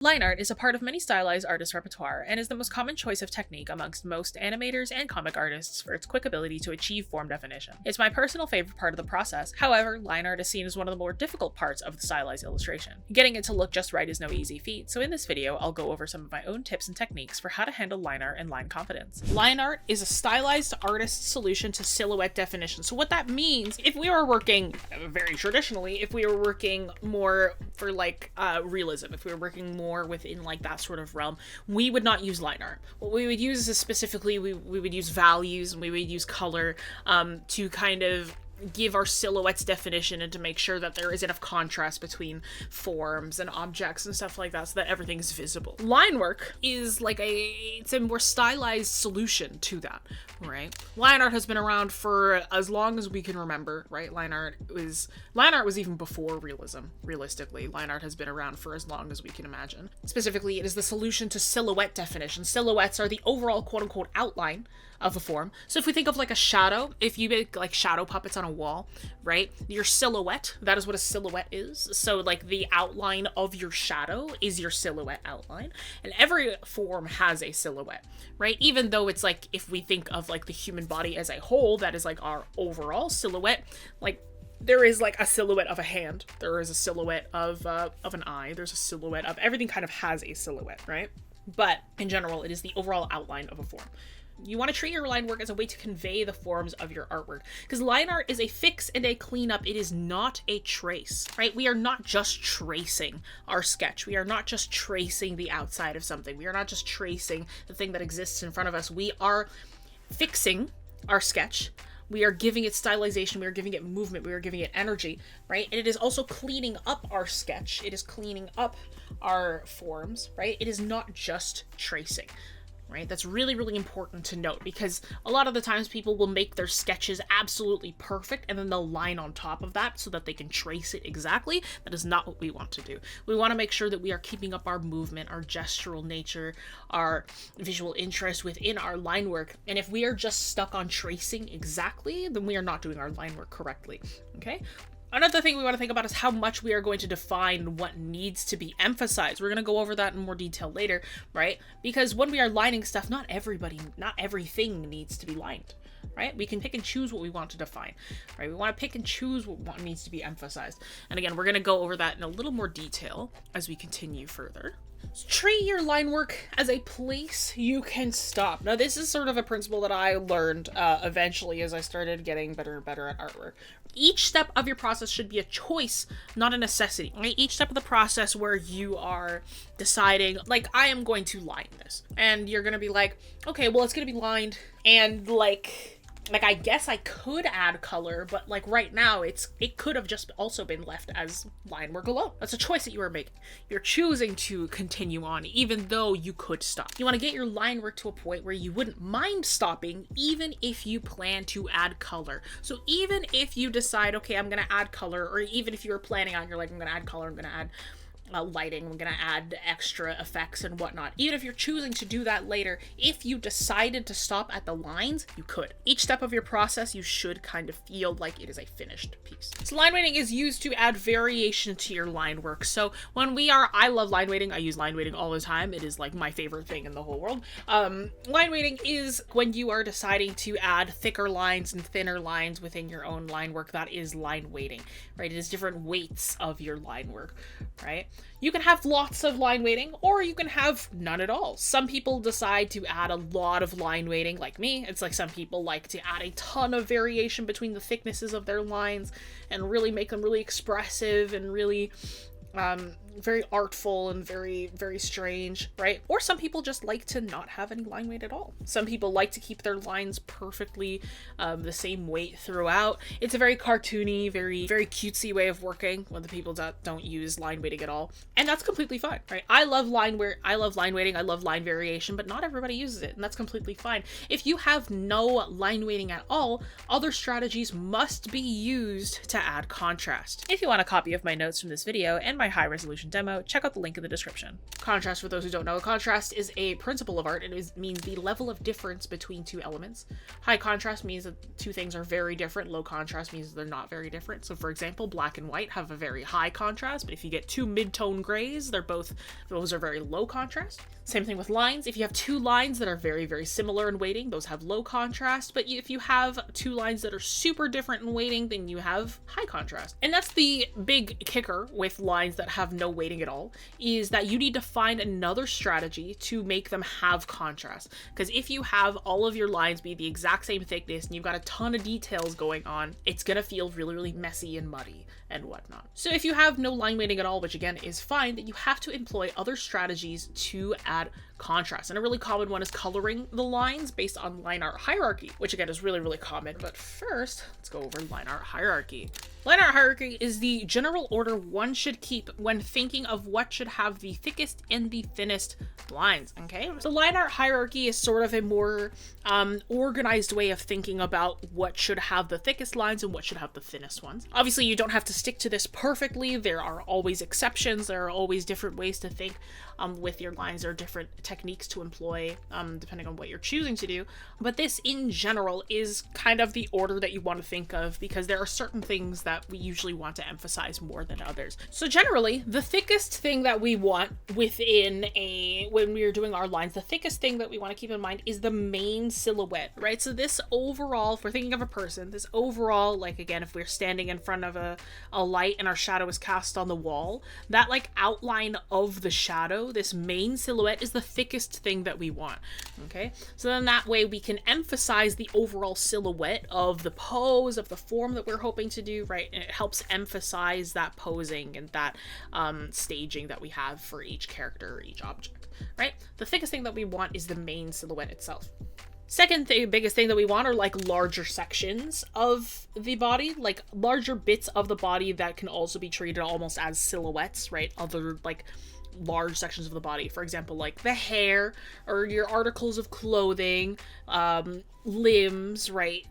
Line art is a part of many stylized artists' repertoire and is the most common choice of technique amongst most animators and comic artists for its quick ability to achieve form definition. It's my personal favorite part of the process. However, line art is seen as one of the more difficult parts of the stylized illustration. Getting it to look just right is no easy feat, so in this video I'll go over some of my own tips and techniques for how to handle line art and line confidence. Line art is a stylized artist's solution to silhouette definition. So what that means, if we were working very traditionally, if we were working more for like realism, if we were working more within like that sort of realm, we would not use line art. What we would use is specifically we would use values and we would use color to kind of give our silhouettes definition and to make sure that there is enough contrast between forms and objects and stuff like that so that everything's visible. Line work is like it's a more stylized solution to that, right? Line art has been around for as long as we can remember, right? Line art was even before realism, realistically. Line art has been around for as long as we can imagine. Specifically, it is the solution to silhouette definition. Silhouettes are the overall quote-unquote outline of a form. So if we think of like a shadow, if you make like shadow puppets on a wall, right? Your silhouette, that is what a silhouette is. So like the outline of your shadow is your silhouette outline. And every form has a silhouette, right? Even though it's like, if we think of like the human body as a whole, that is like our overall silhouette, like there is like a silhouette of a hand, there is a silhouette of an eye, there's a silhouette of everything kind of has a silhouette, right? But in general, it is the overall outline of a form. You want to treat your line work as a way to convey the forms of your artwork, because line art is a fix and a cleanup. It is not a trace, right? We are not just tracing our sketch. We are not just tracing the outside of something. We are not just tracing the thing that exists in front of us. We are fixing our sketch. We are giving it stylization. We are giving it movement. We are giving it energy, right? And it is also cleaning up our sketch. It is cleaning up our forms, right? It is not just tracing. Right? That's really, really important to note, because a lot of the times people will make their sketches absolutely perfect and then they'll line on top of that so that they can trace it exactly. That is not what we want to do. We want to make sure that we are keeping up our movement, our gestural nature, our visual interest within our line work. And if we are just stuck on tracing exactly, then we are not doing our line work correctly. Okay? Another thing we want to think about is how much we are going to define what needs to be emphasized. We're going to go over that in more detail later, right? Because when we are lining stuff, not everything needs to be lined, right? We can pick and choose what we want to define, right? We want to pick and choose what needs to be emphasized. And again, we're going to go over that in a little more detail as we continue further. So treat your line work as a place you can stop. Now, this is sort of a principle that I learned eventually as I started getting better and better at artwork. Each step of your process should be a choice, not a necessity. Right? Each step of the process where you are deciding, like, I am going to line this. And you're going to be like, okay, well, it's going to be lined. And like I guess I could add color, but like right now it could have just also been left as line work alone. That's a choice that you are making. You're choosing to continue on even though you could stop. You want to get your line work to a point where you wouldn't mind stopping even if you plan to add color. So even if you decide, okay, I'm going to add color, or even if you were planning on, you're like, I'm going to add color, I'm going to add lighting, I'm gonna add extra effects and whatnot. Even if you're choosing to do that later, if you decided to stop at the lines, you could. Each step of your process, you should kind of feel like it is a finished piece. So line weighting is used to add variation to your line work. So when I love line weighting. I use line weighting all the time. It is like my favorite thing in the whole world. Line weighting is when you are deciding to add thicker lines and thinner lines within your own line work. That is line weighting, right? It is different weights of your line work, right? You can have lots of line weighting, or you can have none at all. Some people decide to add a lot of line weighting, like me. It's like some people like to add a ton of variation between the thicknesses of their lines and really make them really expressive and really very artful and very, very strange, right? Or some people just like to not have any line weight at all. Some people like to keep their lines perfectly the same weight throughout. It's a very cartoony, very, very cutesy way of working when the people don't use line weighting at all. And that's completely fine, right? I love line weighting, I love line variation, but not everybody uses it, and that's completely fine. If you have no line weighting at all, other strategies must be used to add contrast. If you want a copy of my notes from this video and my high resolution animation demo, check out the link in the description. Contrast, for those who don't know, contrast is a principle of art. It means the level of difference between two elements. High contrast means that two things are very different. Low contrast means they're not very different. So for example, black and white have a very high contrast, but if you get two mid-tone grays, those are very low contrast. Same thing with lines. If you have two lines that are very, very similar in weighting, those have low contrast, but if you have two lines that are super different in weighting, then you have high contrast. And that's the big kicker with lines that have no weighting at all, is that you need to find another strategy to make them have contrast. Because if you have all of your lines be the exact same thickness and you've got a ton of details going on, it's gonna feel really, really messy and muddy and whatnot. So if you have no line weighting at all, which again is fine, then you have to employ other strategies to add contrast. And a really common one is coloring the lines based on line art hierarchy, which again is really, really common. But first, let's go over line art hierarchy. Line art hierarchy is the general order one should keep when thinking of what should have the thickest and the thinnest lines, okay? So line art hierarchy is sort of a more organized way of thinking about what should have the thickest lines and what should have the thinnest ones. Obviously, you don't have to stick to this perfectly. There are always exceptions. There are always different ways to think with your lines. There are different techniques to employ depending on what you're choosing to do. But this in general is kind of the order that you want to think of, because there are certain things that we usually want to emphasize more than others. So generally, the thickest thing that we want when we're doing our lines, the thickest thing that we want to keep in mind is the main silhouette, right? So this overall, if we're thinking of a person, this overall, like again, if we're standing in front of a light and our shadow is cast on the wall, that like outline of the shadow, this main silhouette is the thickest thing that we want, okay? So then that way we can emphasize the overall silhouette of the pose, of the form that we're hoping to do, right? And it helps emphasize that posing and that staging that we have for each character or each object, right? The thickest thing that we want is the main silhouette itself. Second biggest thing that we want are like larger sections of the body, like larger bits of the body that can also be treated almost as silhouettes, right? Other like large sections of the body, for example, like the hair or your articles of clothing, limbs, right?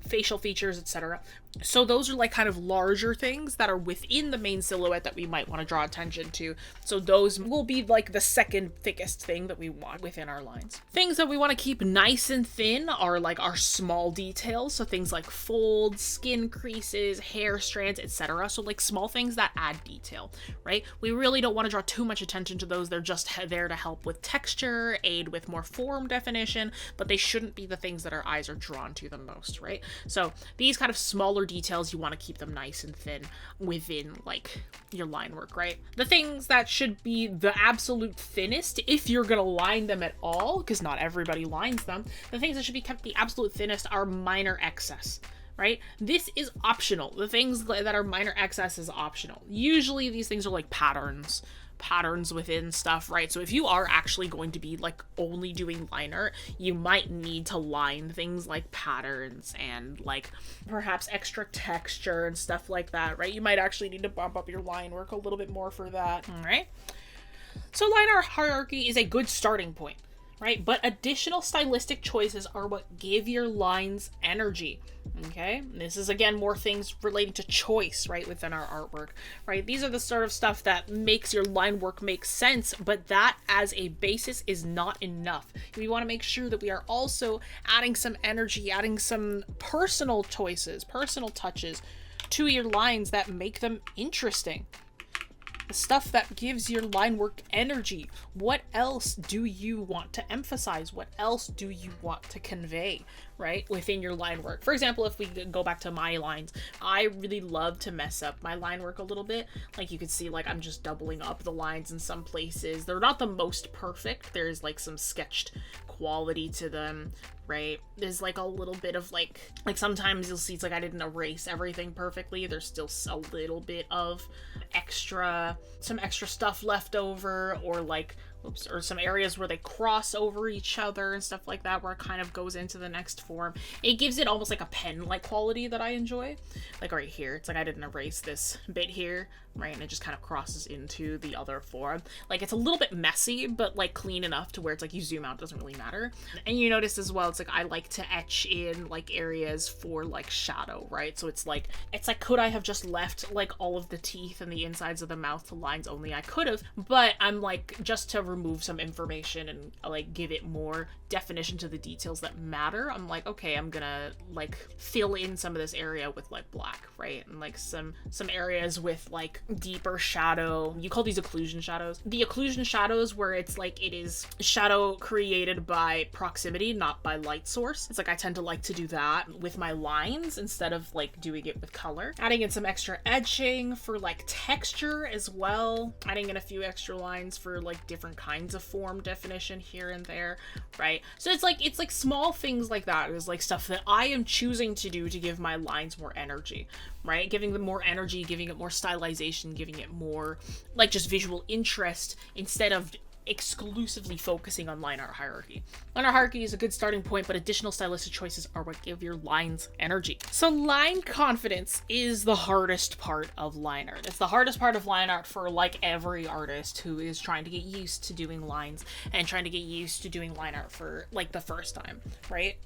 Facial features, etc. So those are like kind of larger things that are within the main silhouette that we might want to draw attention to. So those will be like the second thickest thing that we want within our lines. Things that we want to keep nice and thin are like our small details. So things like folds, skin creases, hair strands, etc. So like small things that add detail, right? We really don't want to draw too much attention to those. They're just there to help with texture, aid with more form definition, but they shouldn't be the things that our eyes are drawn to the most, right? So these kind of smaller details, you want to keep them nice and thin within like your line work, right? The things that should be the absolute thinnest, if you're gonna line them at all, because not everybody lines them, the things that should be kept the absolute thinnest are minor excess, right? This is optional. The things that are minor excess is optional. Usually these things are like patterns within stuff, right? So if you are actually going to be like only doing line art, you might need to line things like patterns and like perhaps extra texture and stuff like that, right? You might actually need to bump up your line work a little bit more for that, all right? So line art hierarchy is a good starting point, right? But additional stylistic choices are what give your lines energy, okay? This is, again, more things relating to choice, right, within our artwork, right? These are the sort of stuff that makes your line work make sense, but that as a basis is not enough. We want to make sure that we are also adding some energy, adding some personal choices, personal touches to your lines that make them interesting. The stuff that gives your line work energy. What else do you want to emphasize? What else do you want to convey, right, within your line work? For example, if we go back to my lines, I really love to mess up my line work a little bit. Like you can see, like I'm just doubling up the lines in some places. They're not the most perfect. There's like some sketched quality to them, right? There's like a little bit of like sometimes you'll see it's like I didn't erase everything perfectly. There's still a little bit of some extra stuff left over, or like or some areas where they cross over each other and stuff like that, where it kind of goes into the next form. It gives it almost like a pen-like quality that I enjoy. Like right here, it's like I didn't erase this bit here, right? And it just kind of crosses into the other form. Like it's a little bit messy, but like clean enough to where it's like you zoom out, it doesn't really matter. And you notice as well it's like I like to etch in like areas for like shadow, right? So it's like could I have just left like all of the teeth and the insides of the mouth to lines only? I could have, but I'm like, just to remove some information and like give it more definition to the details that matter, I'm like, okay, I'm gonna like fill in some of this area with like black, right? And like some areas with like deeper shadow. You call these occlusion shadows. The occlusion shadows where it's like it is shadow created by proximity, not by light source. It's like I tend to like to do that with my lines instead of like doing it with color. Adding in some extra edging for like texture as well. Adding in a few extra lines for like different kinds of form definition here and there, right? So it's like small things like that. It's like stuff that I am choosing to do to give my lines more energy, right? Giving them more energy, giving it more stylization, giving it more like just visual interest instead of exclusively focusing on line art hierarchy. Line art hierarchy is a good starting point, but additional stylistic choices are what give your lines energy. So line confidence is the hardest part of line art. It's the hardest part of line art for like every artist who is trying to get used to doing lines and trying to get used to doing line art for like the first time, right?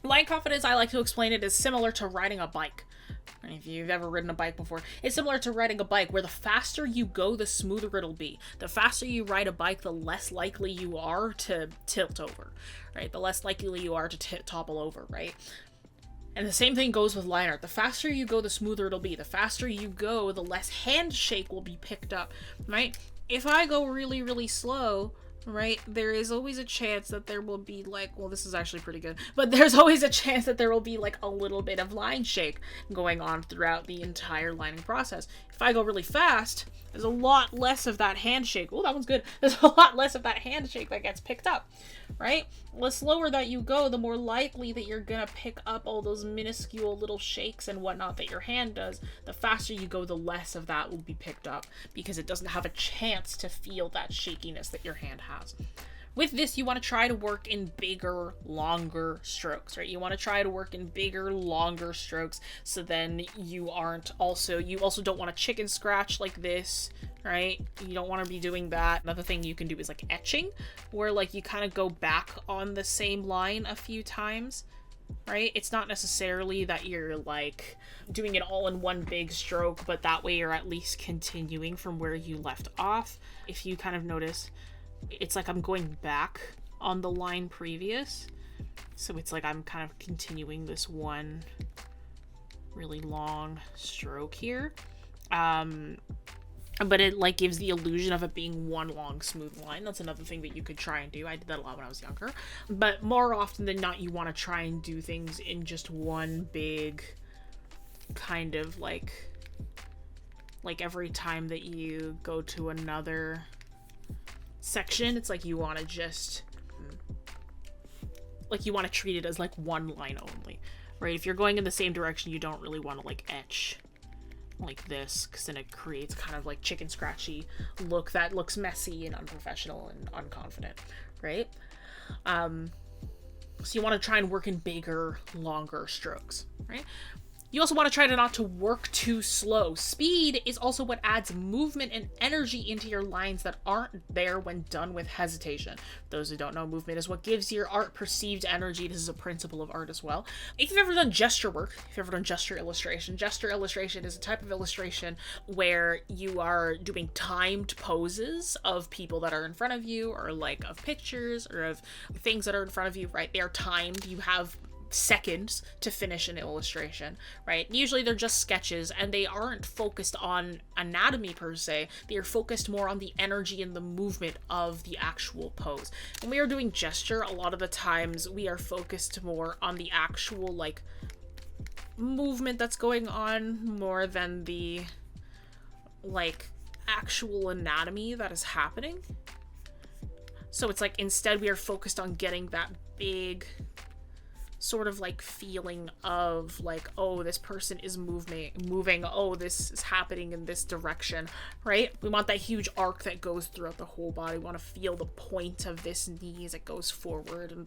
Line confidence, I like to explain it as similar to riding a bike. If you've ever ridden a bike before, it's similar to riding a bike where the faster you go, the smoother it'll be. The faster you ride a bike, the less likely you are to tilt over, right? The less likely you are to topple over, right? And the same thing goes with line art. The faster you go, the smoother it'll be. The faster you go, the less handshake will be picked up, right? If I go really, really slow, right, there is always a chance that there will be like, well, this is actually pretty good, but there's always a chance that there will be like a little bit of line shake going on throughout the entire lining process. If I go really fast, there's a lot less of that handshake. Oh, that one's good. There's a lot less of that handshake that gets picked up, right? The slower that you go, the more likely that you're gonna pick up all those minuscule little shakes and whatnot that your hand does. The faster you go, the less of that will be picked up because it doesn't have a chance to feel that shakiness that your hand has. With this, you want to try to work in bigger, longer strokes, right? You want to try to work in bigger, longer strokes, so then you also don't want to chicken scratch like this, right? You don't want to be doing that. Another thing you can do is like etching, where like you kind of go back on the same line a few times, right? It's not necessarily that you're like doing it all in one big stroke, but that way you're at least continuing from where you left off. If you kind of notice, it's like I'm going back on the line previous, so it's like I'm kind of continuing this one really long stroke here, but it like gives the illusion of it being one long smooth line. That's another thing that you could try and do. I did that a lot when I was younger, but more often than not you want to try and do things in just one big kind of like every time that you go to another section, it's like you want to just like you want to treat it as like one line only, right? If you're going in the same direction, you don't really want to like etch like this, because then it creates kind of like chicken scratchy look that looks messy and unprofessional and unconfident, right? So you want to try and work in bigger, longer strokes, right? You also want to try to not to work too slow. Speed is also what adds movement and energy into your lines that aren't there when done with hesitation. Those who don't know, movement is what gives your art perceived energy. This is a principle of art as well. If you've ever done gesture work, if you've ever done gesture illustration is a type of illustration where you are doing timed poses of people that are in front of you, or like of pictures, or of things that are in front of you, right? They are timed. You have seconds to finish an illustration, right? Usually they're just sketches and they aren't focused on anatomy per se. They are focused more on the energy and the movement of the actual pose. When we are doing gesture, a lot of the times we are focused more on the actual like movement that's going on more than the like actual anatomy that is happening. So it's like instead we are focused on getting that big sort of like feeling of like, oh, this person is moving, oh, this is happening in this direction, right? We want that huge arc that goes throughout the whole body. We want to feel the point of this knee as it goes forward, and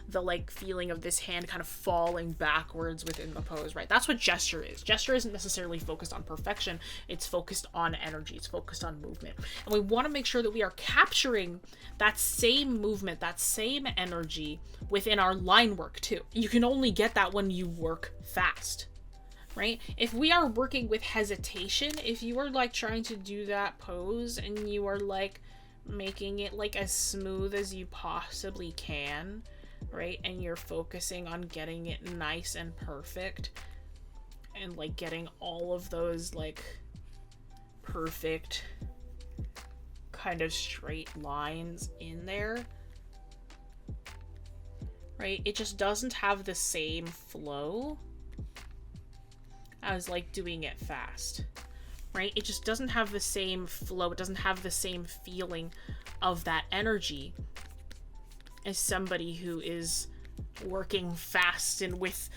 the like feeling of this hand kind of falling backwards within the pose, right? That's what gesture is. Gesture isn't necessarily focused on perfection, it's focused on energy, it's focused on movement. And we want to make sure that we are capturing that same movement, that same energy within our line work too. You can only get that when you work fast, right? If we are working with hesitation, if you are like trying to do that pose and you are like making it like as smooth as you possibly can, right? And you're focusing on getting it nice and perfect and like getting all of those like perfect kind of straight lines in there, right? It just doesn't have the same flow as like doing it fast, right? It just doesn't have the same flow. It doesn't have the same feeling of that energy as somebody who is working fast and with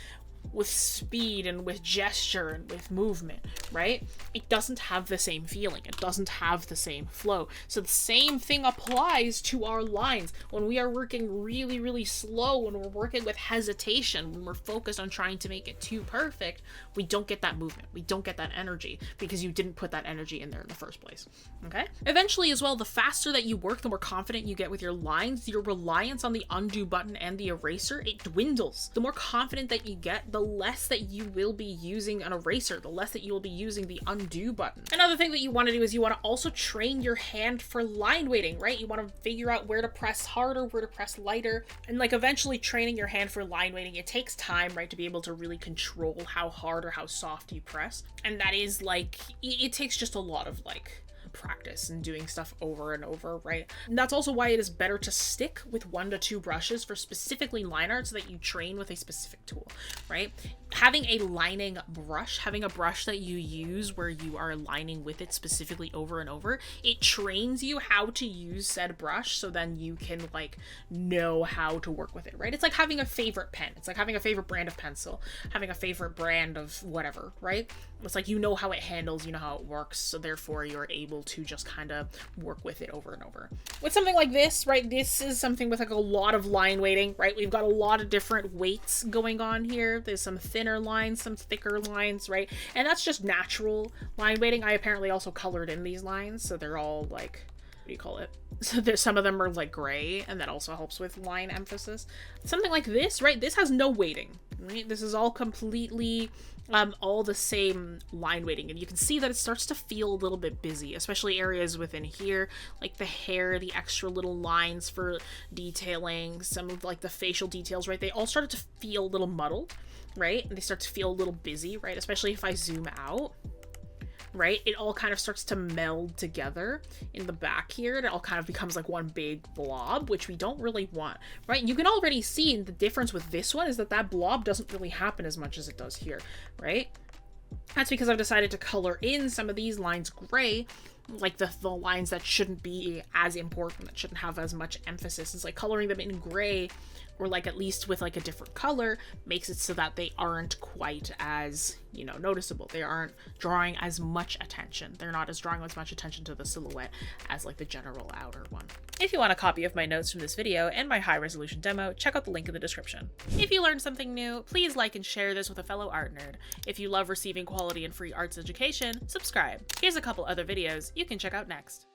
speed and with gesture and with movement, right? It doesn't have the same feeling. It doesn't have the same flow. So the same thing applies to our lines. When we are working really, really slow, when we're working with hesitation, when we're focused on trying to make it too perfect, we don't get that movement. We don't get that energy because you didn't put that energy in there in the first place, okay? Eventually as well, the faster that you work, the more confident you get with your lines. Your reliance on the undo button and the eraser, it dwindles. The more confident that you get, the less that you will be using an eraser, the less that you will be using the undo button. Another thing that you want to do is you want to also train your hand for line weighting, right? You want to figure out where to press harder, where to press lighter, and like eventually training your hand for line weighting. It takes time, right, to be able to really control how hard or how soft you press. And that is like, it takes just a lot of like practice and doing stuff over and over, right? And that's also why it is better to stick with 1 to 2 brushes for specifically line art so that you train with a specific tool, right? Having a lining brush, having a brush that you use where you are lining with it specifically over and over, it trains you how to use said brush so then you can like know how to work with it, right? It's like having a favorite pen. It's like having a favorite brand of pencil, having a favorite brand of whatever, right? It's like you know how it handles, you know how it works, so therefore you're able to just kind of work with it over and over. With something like this, right, this is something with like a lot of line weighting, right? We've got a lot of different weights going on here. There's some thinner lines, some thicker lines, right? And that's just natural line weighting. I apparently also colored in these lines, so they're all like, what do you call it? So there's some of them are like gray, and that also helps with line emphasis. Something like this, right? This has no weighting, right? This is all completely all the same line weighting, and you can see that it starts to feel a little bit busy, especially areas within here, like the hair, the extra little lines for detailing, some of like the facial details, right? They all started to feel a little muddled, right? And they start to feel a little busy, right? Especially if I zoom out, right? It all kind of starts to meld together in the back here. It all kind of becomes like one big blob, which we don't really want, right? You can already see the difference with this one is that that blob doesn't really happen as much as it does here, right? That's because I've decided to color in some of these lines gray, like the lines that shouldn't be as important, that shouldn't have as much emphasis. It's like coloring them in gray, or like at least with like a different color, makes it so that they aren't quite as, you know, noticeable. They aren't drawing as much attention. They're not as drawing as much attention to the silhouette as like the general outer one. If you want a copy of my notes from this video and my high resolution demo, check out the link in the description. If you learned something new, please like and share this with a fellow art nerd. If you love receiving quality and free arts education, subscribe. Here's a couple other videos you can check out next.